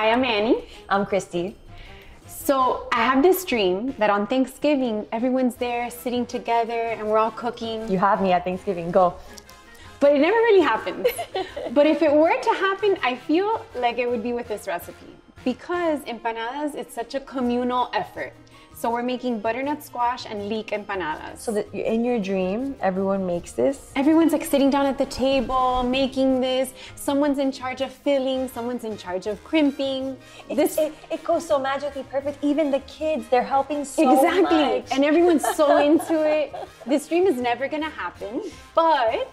Hi, I'm Annie. I'm Christy. So I have this dream that on Thanksgiving, everyone's there sitting together and we're all cooking. You have me at Thanksgiving, go. But it never really happens. But if it were to happen, I feel like it would be with this recipe. Because empanadas, it's such a communal effort. So we're making butternut squash and leek empanadas. So that in your dream, everyone makes this? Everyone's like sitting down at the table, making this. Someone's in charge of filling, someone's in charge of crimping. It goes so magically perfect. Even the kids, they're helping so exactly. much. And everyone's so into it. This dream is never gonna happen, but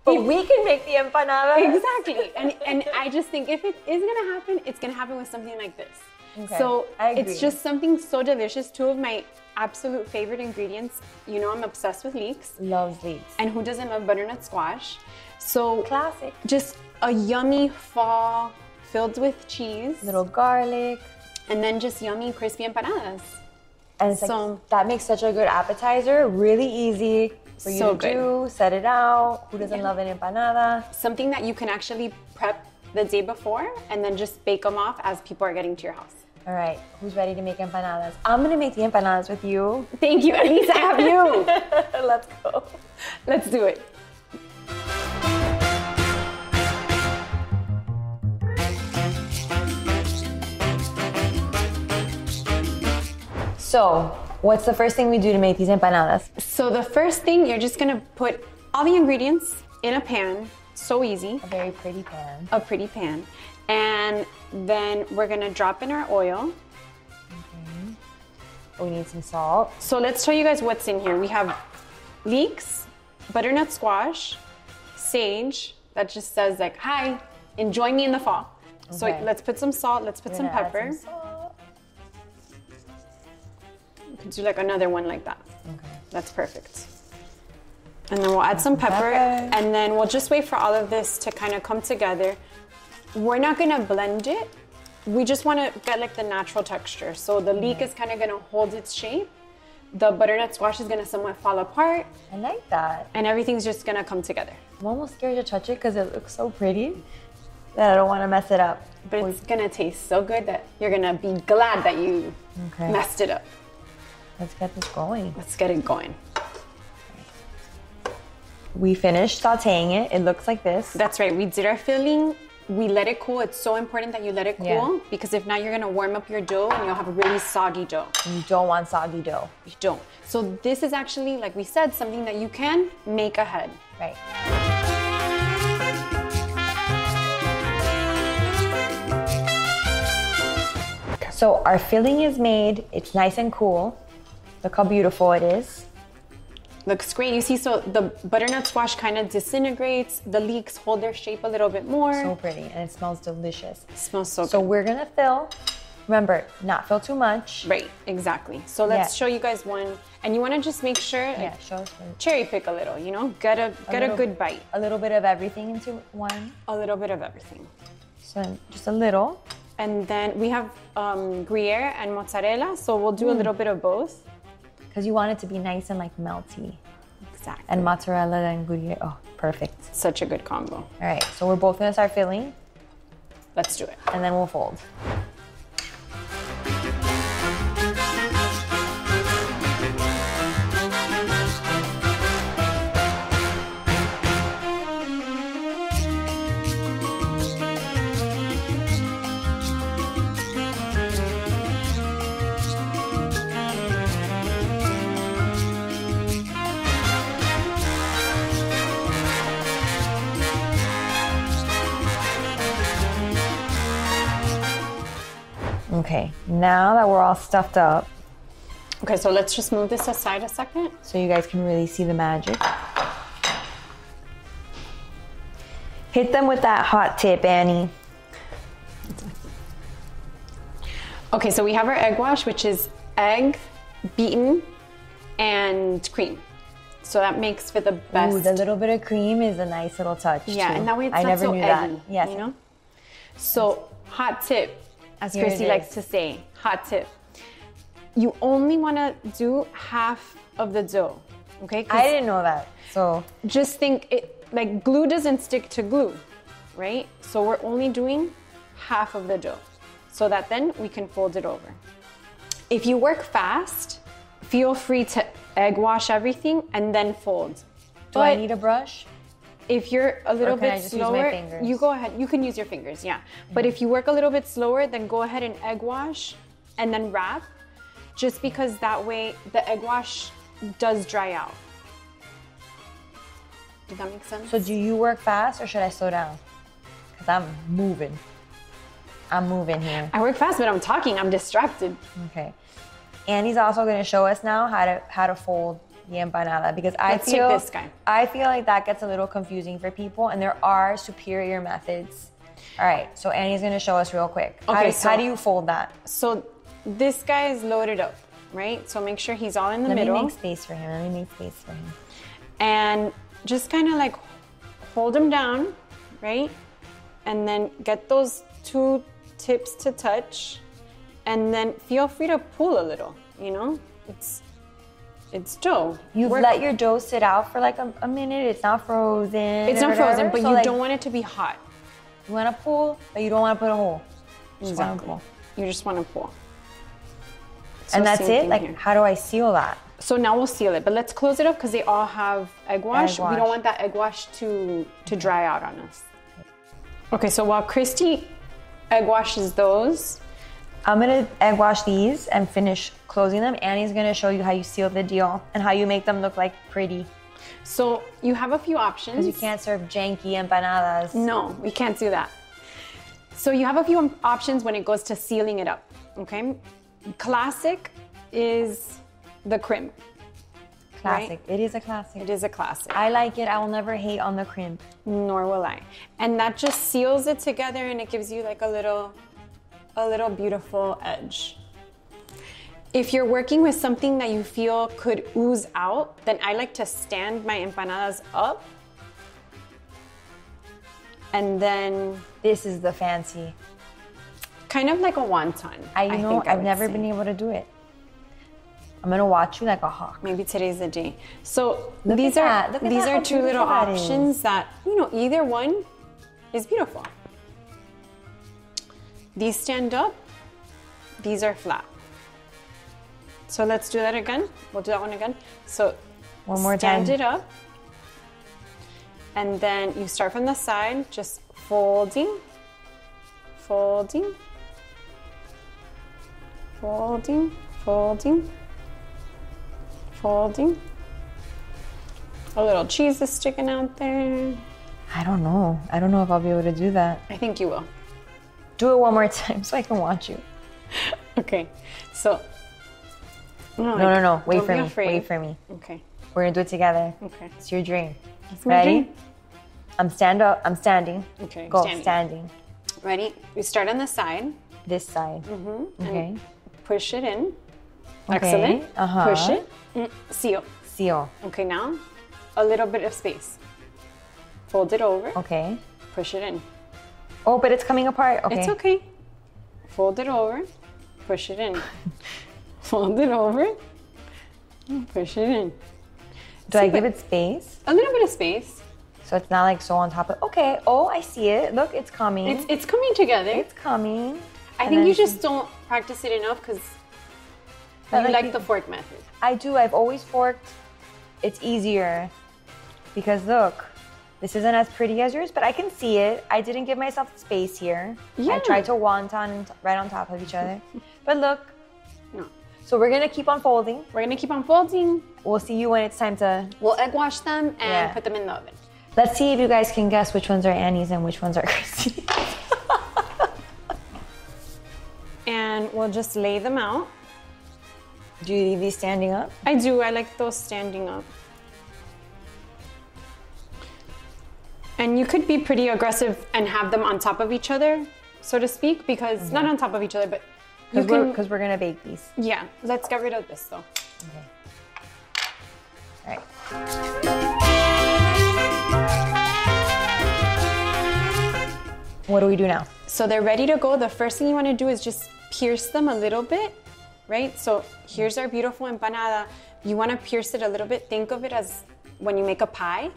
we can make the empanadas. Exactly. And I just think if it is gonna happen, it's gonna happen with something like this. Okay, so I agree. It's just something so delicious. Two of my absolute favorite ingredients. You know I'm obsessed with leeks. Loves leeks. And who doesn't love butternut squash? So classic. Just a yummy fall filled with cheese. Little garlic. And then just yummy crispy empanadas. And it's like, that makes such a good appetizer. Really easy for you to do. Set it out. Who doesn't love an empanada? Something that you can actually prep the day before and then just bake them off as people are getting to your house. All right, who's ready to make empanadas? I'm gonna make the empanadas with you. Thank you, at least I have you. Let's go. Let's do it. So, what's the first thing we do to make these empanadas? So the first thing, you're just gonna put all the ingredients in a pan. So easy. A very pretty pan. A pretty pan. And then we're gonna drop in our oil. Okay. We need some salt. So let's show you guys what's in here. We have leeks, butternut squash, sage, that just says like, hi, enjoy me in the fall. Okay. So let's put some salt, let's put some pepper. Some salt. You could do like another one like that. Okay. That's perfect. And then we'll add some pepper, and then we'll just wait for all of this to kind of come together. We're not gonna blend it. We just wanna get like the natural texture. So the leek is kind of gonna hold its shape. The butternut squash is gonna somewhat fall apart. I like that. And everything's just gonna come together. I'm almost scared to touch it because it looks so pretty that I don't wanna mess it up. But it's gonna taste so good that you're gonna be glad that you messed it up. Let's get this going. Let's get it going. We finished sauteing it. It looks like this. That's right, we did our filling. We let it cool. It's so important that you let it cool because if not, you're gonna warm up your dough and you'll have a really soggy dough. You don't want soggy dough. You don't. So this is actually, like we said, something that you can make ahead. Right. So our filling is made. It's nice and cool. Look how beautiful it is. Looks great. You see, so the butternut squash kind of disintegrates. The leeks hold their shape a little bit more. So pretty, and it smells delicious. It smells so good. So we're gonna fill. Remember, not fill too much. Right, exactly. So let's show you guys one. And you wanna just make sure, show us cherry pick a little, you know? Get a good bite. A little bit of everything into one. A little bit of everything. So just a little. And then we have gruyere and mozzarella, so we'll do a little bit of both. Because you want it to be nice and like melty. Exactly. And mozzarella and gruyere, oh, perfect. Such a good combo. All right, so we're both gonna start filling. Let's do it. And then we'll fold. Okay, now that we're all stuffed up. Okay, so let's just move this aside a second. So you guys can really see the magic. Hit them with that hot tip, Annie. Okay, so we have our egg wash, which is egg, beaten, and cream. So that makes for the best. Ooh, the little bit of cream is a nice little touch. Yeah, too. and that way it's I not never so knew eggy, that. Yes. you know? So, hot tip, as Here Christy likes to say, hot tip. You only want to do half of the dough, okay? I didn't know that, so. Just think, like glue doesn't stick to glue, right? So we're only doing half of the dough. so that then we can fold it over. If you work fast, feel free to egg wash everything and then fold. Do I need a brush? If you're a little bit slower, you go ahead. You can use your fingers, yeah. But if you work a little bit slower, then go ahead and egg wash and then wrap, just because that way the egg wash does dry out. Does that make sense? So do you work fast or should I slow down? Because I'm moving. I'm moving here. I work fast, but I'm talking. I'm distracted. Okay. Annie's also going to show us now how to fold the empanada, because Let's take this guy. I feel like that gets a little confusing for people, and there are superior methods. All right, so Annie's going to show us real quick. Okay, how do you fold that? So this guy is loaded up, right? So make sure he's all in the middle. Let me make space for him. And just kind of like hold him down, right? And then get those two tips to touch, and then feel free to pull a little, you know? It's dough. You've let your dough sit out for like a minute. It's not frozen. It's not frozen, but you don't want it to be hot. You want to pull, but you don't want to put a hole. Exactly. You just want to pull. So and that's it? Like, here. How do I seal that? So now we'll seal it, but let's close it up because they all have egg wash. We don't want that egg wash to dry out on us. Okay, so while Christy egg washes those, I'm gonna egg wash these and finish closing them. Annie's gonna show you how you seal the deal and how you make them look like pretty. So you have a few options. Because you can't serve janky empanadas. No, we can't do that. So you have a few options when it goes to sealing it up, okay? Classic is the crimp. Classic. Right? It is a classic. It is a classic. I like it. I will never hate on the crimp. Nor will I. And that just seals it together and it gives you like a little beautiful edge. If you're working with something that you feel could ooze out, then I like to stand my empanadas up. And then... This is the fancy. Kind of like a wonton. I know, I've never been able to do it. I'm gonna watch you like a hawk. Maybe today's the day. So these are two little options that, you know, either one is beautiful. These stand up, these are flat. So let's do that again. We'll do that one again. So one more time. Stand it up. And then you start from the side, just folding, folding, folding, folding, folding. A little cheese is sticking out there. I don't know. I don't know if I'll be able to do that. I think you will. Do it one more time so I can watch you. Okay, so. No. Wait for me. Wait for me. Okay. We're gonna do it together. Okay. It's your dream. It's my dream. I'm standing. Okay. Go, standing. Ready? We start on the side. This side. Mm-hmm. Okay. And push it in. Okay. Excellent. Uh-huh. Push it. Seal. Seal. Okay, now a little bit of space. Fold it over. Okay. Push it in. Oh, but it's coming apart. Okay. It's okay. Fold it over. Push it in. Fold it over. Push it in. Do I give it space? A little bit of space. So it's not like so on top of. Okay. Oh, I see it. Look, it's coming. It's coming together. It's coming. I think you just don't practice it enough because you like the fork method. I do. I've always forked. It's easier because look, this isn't as pretty as yours, but I can see it. I didn't give myself space here. Yeah. I tried to wonton right on top of each other. But look. No. So we're gonna keep on folding. We're gonna keep on folding. We'll see you when it's time to... We'll egg wash them and put them in the oven. Let's see if you guys can guess which ones are Annie's and which ones are Christy's. And we'll just lay them out. Do you leave these standing up? I do. I like those standing up. And you could be pretty aggressive and have them on top of each other, so to speak, because not on top of each other, but because we're gonna bake these. Yeah. Let's get rid of this though. Okay. All right. What do we do now? So they're ready to go. The first thing you want to do is just pierce them a little bit, right? So here's our beautiful empanada. You want to pierce it a little bit. Think of it as when you make a pie,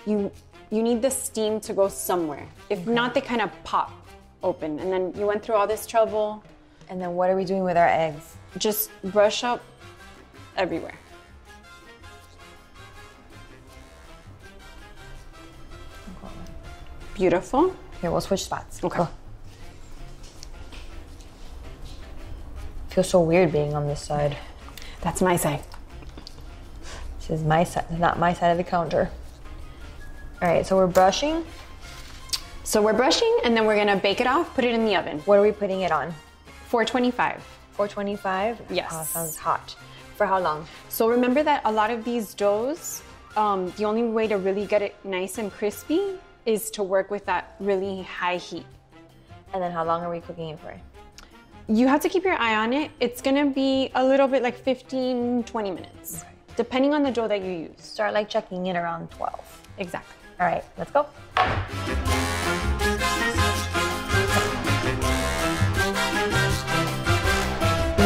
you need the steam to go somewhere. If not, they kind of pop open. And then you went through all this trouble And then what are we doing with our eggs? Just brush up everywhere. Beautiful. Here, we'll switch spots. Okay. Go. Feels so weird being on this side. That's my side. This is my side, not my side of the counter. All right, so we're brushing. So we're brushing and then we're gonna bake it off, put it in the oven. What are we putting it on? 425. 425? Yes. Oh, sounds hot. For how long? So remember that a lot of these doughs, the only way to really get it nice and crispy is to work with that really high heat. And then how long are we cooking it for? You have to keep your eye on it. It's gonna be a little bit like 15, 20 minutes, depending on the dough that you use. Start like checking in around 12. Exactly. All right, let's go.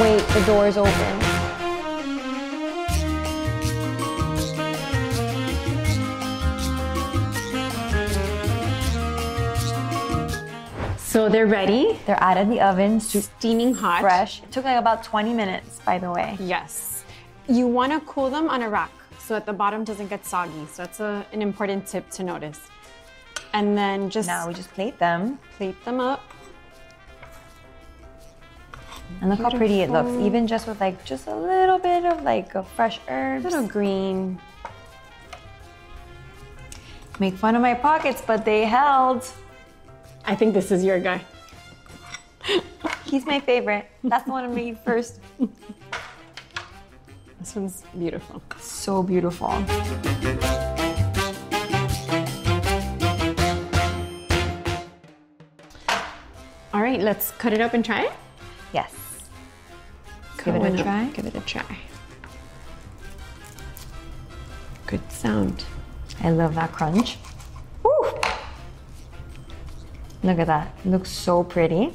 Wait, the door is open. So they're ready. They're out of the oven, Steaming hot. fresh. It took like about 20 minutes, by the way. Yes. You want to cool them on a rack so that the bottom doesn't get soggy. So that's an important tip to notice. And then just Now we just plate them. plate them up. And look how pretty it looks, even just with like just a little bit of like a fresh herbs. Little green. Make fun of my pockets, but they held. I think this is your guy. He's my favorite. That's the one I made first. This one's beautiful. So beautiful. All right, let's cut it up and try it. Yes. Give it a try. Give it a try. Good sound. I love that crunch. Woo! Look at that. It looks so pretty.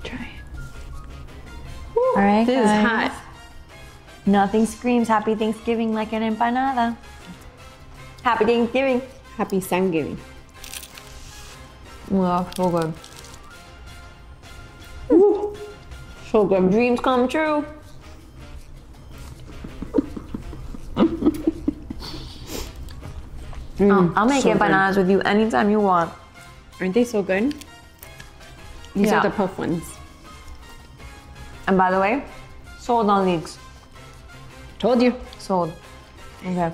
Try it. All right, This is guys. hot. Nothing screams Happy Thanksgiving like an empanada. Happy Thanksgiving. Happy Thanksgiving. Wow, so good. Ooh, so good. Dreams come true. I'll make so empanadas with you anytime you want. Aren't they so good? These Yeah. are the puff ones. And by the way, sold on Leeks. Told you. Sold. Okay.